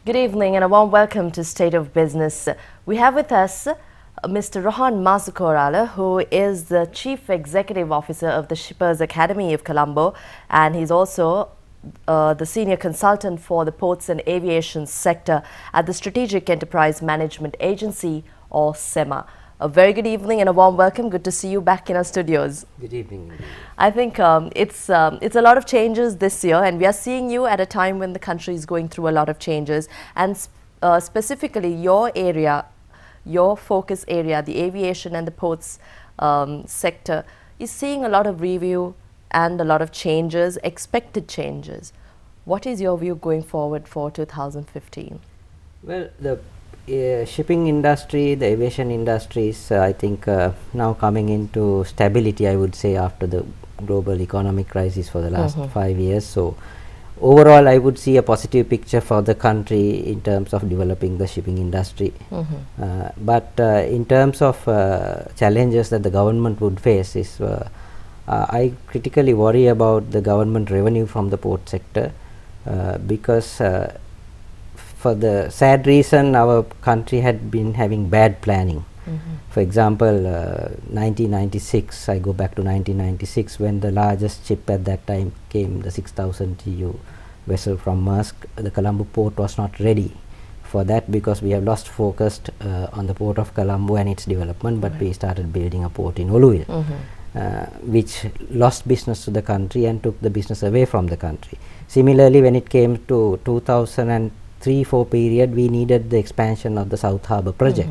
Good evening and a warm welcome to State of Business. We have with us Mr. Rohan Masakorala, who is the Chief Executive Officer of the Shippers Academy of Colombo, and he's also the Senior Consultant for the Ports and Aviation sector at the Strategic Enterprise Management Agency, or SEMA. A very good evening and a warm welcome. Good to see you back in our studios. Good evening. I think it's a lot of changes this year, and we are seeing you at a time when the country is going through a lot of changes, and specifically your area, your focus area, the aviation and the ports sector, is seeing a lot of review and a lot of changes, expected changes. What is your view going forward for 2015? Well, the shipping industry, the aviation industry is I think now coming into stability, I would say, after the global economic crisis for the last 5 years. So overall I would see a positive picture for the country in terms of developing the shipping industry. But in terms of challenges that the government would face is I critically worry about the government revenue from the port sector because for the sad reason our country had been having bad planning. For example, 1996, I go back to 1996 when the largest ship at that time came, the 6,000 TEU vessel from Maersk. The Colombo port was not ready for that because we have lost focus on the port of Colombo and its development, but we started building a port in Oluwil, which lost business to the country and took the business away from the country. Similarly, when it came to 2003-04 period, we needed the expansion of the South Harbour project,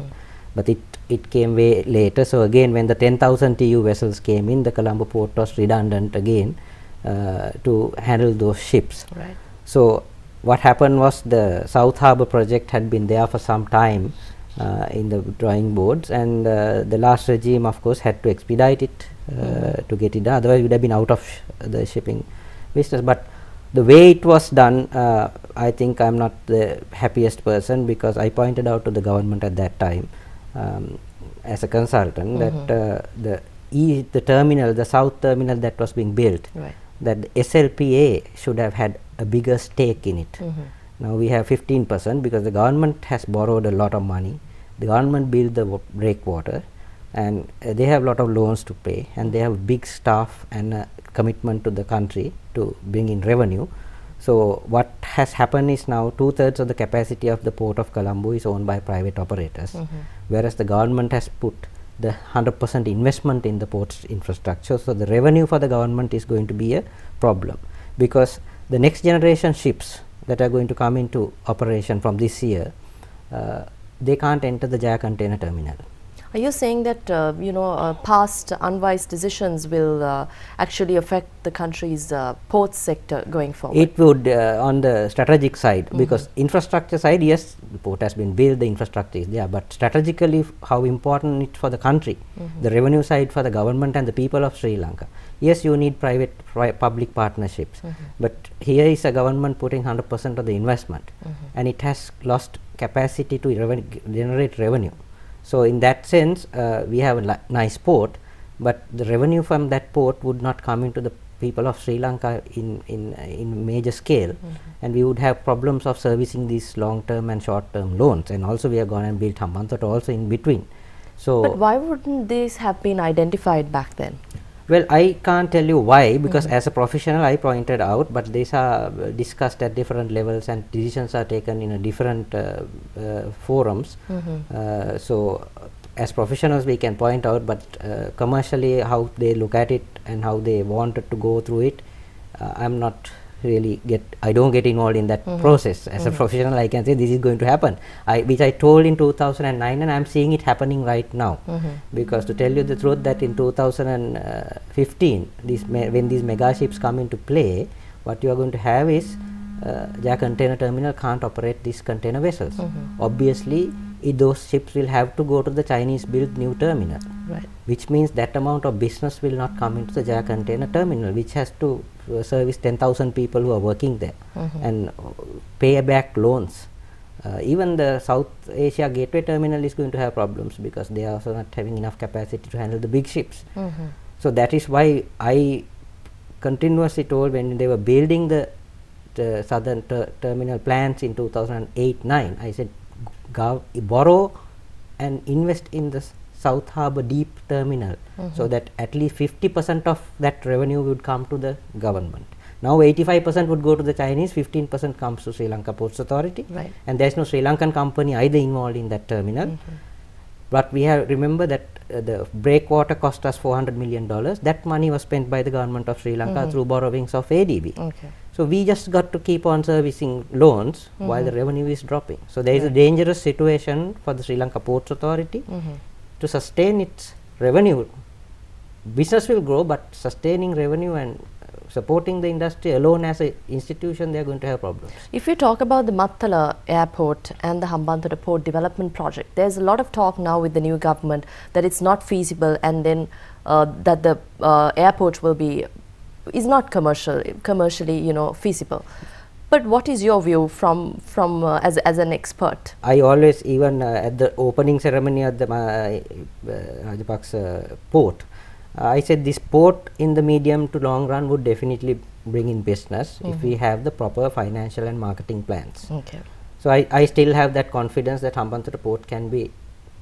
but it came way later. So again, when the 10,000 TEU vessels came in, the Colombo port was redundant again to handle those ships. Right. So what happened was the South Harbour project had been there for some time in the drawing boards, and the last regime of course had to expedite it to get it done, otherwise we would have been out of the shipping business. But the way it was done, I think I'm not the happiest person, because I pointed out to the government at that time as a consultant that the terminal, the south terminal that was being built, that the SLPA should have had a bigger stake in it. Now we have 15% because the government has borrowed a lot of money. The government built the breakwater, and they have a lot of loans to pay, and they have big staff and commitment to the country to bring in revenue. So what has happened is now 2/3 of the capacity of the port of Colombo is owned by private operators, whereas the government has put the 100% investment in the port's infrastructure. So the revenue for the government is going to be a problem, because the next generation ships that are going to come into operation from this year, they can't enter the Jaya container terminal. Are you saying that past unwise decisions will actually affect the country's port sector going forward? It would on the strategic side, because infrastructure side, yes, the port has been built, the infrastructure is there, but strategically how important it for the country, the revenue side for the government and the people of Sri Lanka. Yes, you need private public partnerships, but here is a government putting 100% of the investment, and it has lost capacity to generate revenue. So in that sense, we have a nice port, but the revenue from that port would not come into the people of Sri Lanka in major scale, and we would have problems of servicing these long-term and short-term loans. And also we have gone and built Hambantota also in between. So, but why wouldn't these have been identified back then? Well, I can't tell you why, because as a professional I pointed out, but these are discussed at different levels and decisions are taken in a different forums. So as professionals we can point out, but commercially how they look at it and how they wanted to go through it, I'm not really I don't get involved in that process. As a professional I can say this is going to happen, which I told in 2009, and I'm seeing it happening right now. Because to tell you the truth, that in 2015 when these mega ships come into play, what you are going to have is Jaya container terminal can't operate these container vessels. Obviously those ships will have to go to the Chinese built new terminal, which means that amount of business will not come into the Jaya container terminal, which has to service 10,000 people who are working there and pay back loans. Even the South Asia Gateway terminal is going to have problems, because they are also not having enough capacity to handle the big ships. So that is why I continuously told, when they were building the southern terminal plans in 2008-9, I said borrow and invest in the South Harbour Deep Terminal, so that at least 50% of that revenue would come to the government. Now 85% would go to the Chinese, 15% comes to Sri Lanka Ports Authority, Right. and there is no Sri Lankan company either involved in that terminal. But we have remember that the breakwater cost us $400 million. That money was spent by the government of Sri Lanka through borrowings of ADB. Okay. So we just got to keep on servicing loans while the revenue is dropping. So there is a dangerous situation for the Sri Lanka Ports Authority to sustain its revenue. Business will grow, but sustaining revenue and supporting the industry alone as an institution, they are going to have problems. If you talk about the Mattala Airport and the Hambantota Port Development Project, there's a lot of talk now with the new government that it's not feasible, and then that the airport is not commercially feasible. But what is your view from as an expert? I always, even at the opening ceremony at the Rajapaksa port, I said this port in the medium to long run would definitely bring in business if we have the proper financial and marketing plans. Okay. So I still have that confidence that Hambantota port can be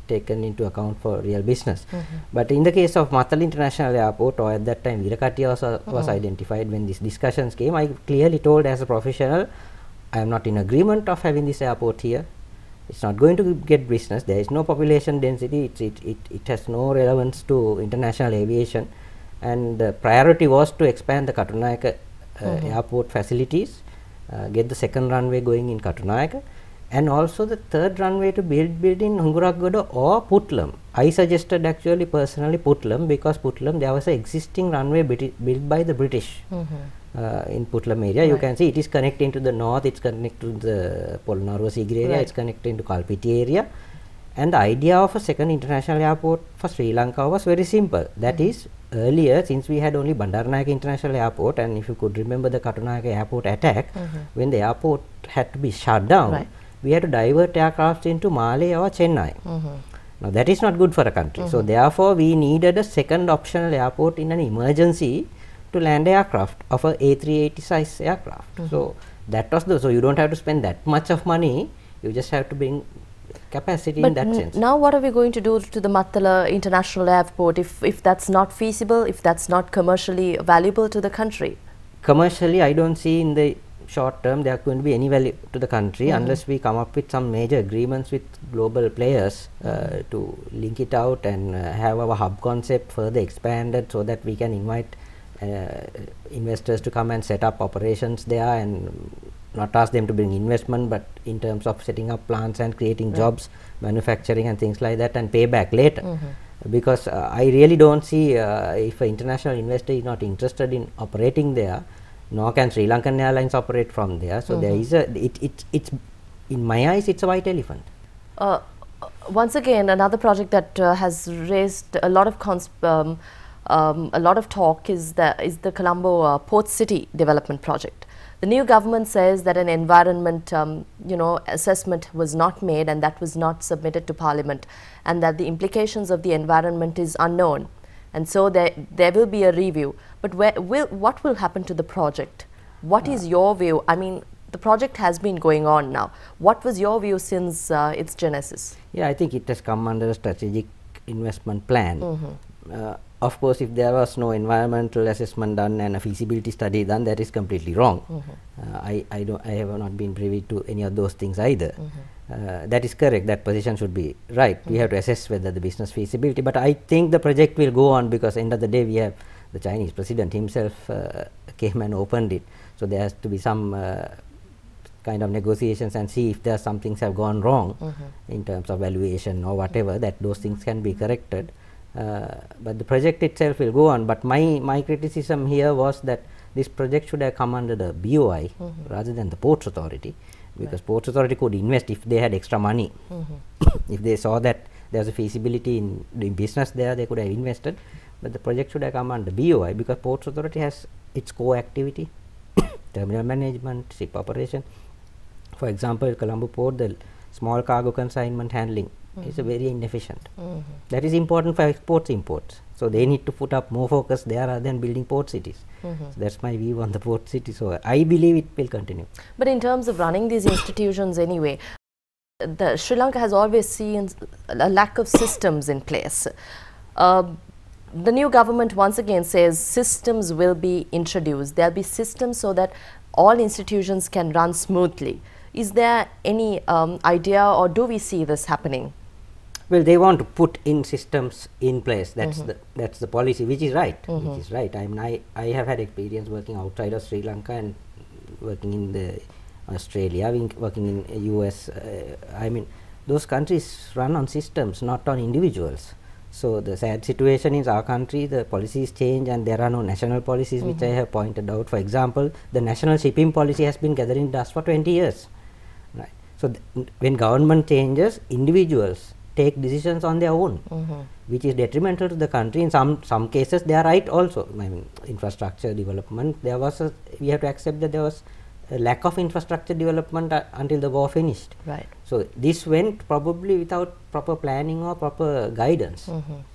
taken into account for real business. But in the case of Mattala International Airport, or at that time Virakatiya was identified when these discussions came, I clearly told as a professional, I am not in agreement of having this airport here. It's not going to get business. There is no population density. It has no relevance to international aviation, and the priority was to expand the Katunayaka airport facilities, get the second runway going in Katunayaka, and also the third runway to build in Hunguragoda or Puttlam. I suggested actually personally Puttlam, because Puttlam there was an existing runway built by the British. In Puttlam area, you can see it is connecting to the north, it's connecting to the Polonnaruwa Sigiri area, it's connecting to Kalpiti area, and the idea of a second international airport for Sri Lanka was very simple. That is, earlier, since we had only Bandaranaike International Airport, and if you could remember the Katunayaka airport attack, when the airport had to be shut down, we had to divert aircraft into Malé or Chennai. Now that is not good for a country. So therefore we needed a second optional airport in an emergency to land aircraft of a A380 size aircraft. So that was so you don't have to spend that much of money, you just have to bring capacity in that sense. Now what are we going to do to the Mattala International Airport if that's not feasible, if that's not commercially valuable to the country? Commercially, I don't see in the short term there are going to be any value to the country unless we come up with some major agreements with global players to link it out and have our hub concept further expanded so that we can invite investors to come and set up operations there, and not ask them to bring investment, but in terms of setting up plants and creating jobs, manufacturing and things like that, and pay back later. Because I really don't see if an international investor is not interested in operating there, nor can Sri Lankan Airlines operate from there. So there is it's in my eyes it's a white elephant. Once again, another project that has raised a lot of talk is the Colombo Port City Development Project. The new government says that an environment assessment was not made, and that was not submitted to Parliament, and that the implications of the environment is unknown, and so there will be a review. But what will happen to the project? What is your view? I mean, the project has been going on now. What was your view since its genesis? Yeah, I think it has come under a strategic investment plan. Of course, if there was no environmental assessment done and a feasibility study done, that is completely wrong. I have not been privy to any of those things either. That is correct. That position should be right. We have to assess whether the business feasibility. But I think the project will go on, because end of the day we have the Chinese president himself came and opened it. So there has to be some kind of negotiations and see if there are some things have gone wrong in terms of valuation or whatever, that those things can be corrected. But the project itself will go on. But my criticism here was that this project should have come under the BOI rather than the Ports Authority, because Ports Authority could invest if they had extra money. If they saw that there was a feasibility in doing business there, they could have invested. But the project should have come under BOI, because Ports Authority has its core activity, terminal management, ship operation. For example, Colombo Port, the small cargo consignment handling is very inefficient. That is important for exports, imports. So they need to put up more focus there rather than building port cities. So that's my view on the port city. So I believe it will continue. But in terms of running these institutions anyway, Sri Lanka has always seen a lack of systems in place. The new government once again says systems will be introduced. There will be systems so that all institutions can run smoothly. Is there any idea, or do we see this happening? Well, they want to put in systems in place. That's the policy, which is right. Which is right. I mean, I have had experience working outside of Sri Lanka and working in the Australia, working in US. I mean, those countries run on systems, not on individuals. So the sad situation is our country, the policies change and there are no national policies, which I have pointed out. For example, the national shipping policy has been gathering dust for 20 years. Right. So when government changes, individuals take decisions on their own, which is detrimental to the country. In some cases, they are right also. I mean, infrastructure development, we have to accept that there was a lack of infrastructure development until the war finished. Right. So this went probably without proper planning or proper guidance.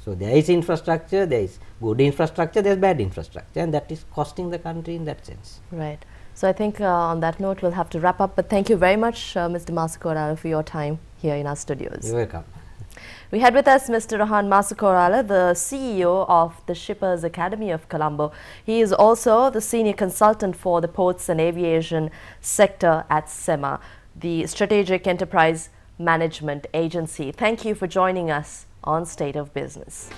So there is infrastructure, there is good infrastructure, there is bad infrastructure, and that is costing the country in that sense. Right. So I think on that note, we'll have to wrap up. But thank you very much, Mr. Masakorala, for your time here in our studios. You're welcome. We had with us Mr. Rohan Masakorala, the CEO of the Shippers Academy of Colombo. He is also the senior consultant for the ports and aviation sector at SEMA, the Strategic Enterprise Management Agency. Thank you for joining us on State of Business.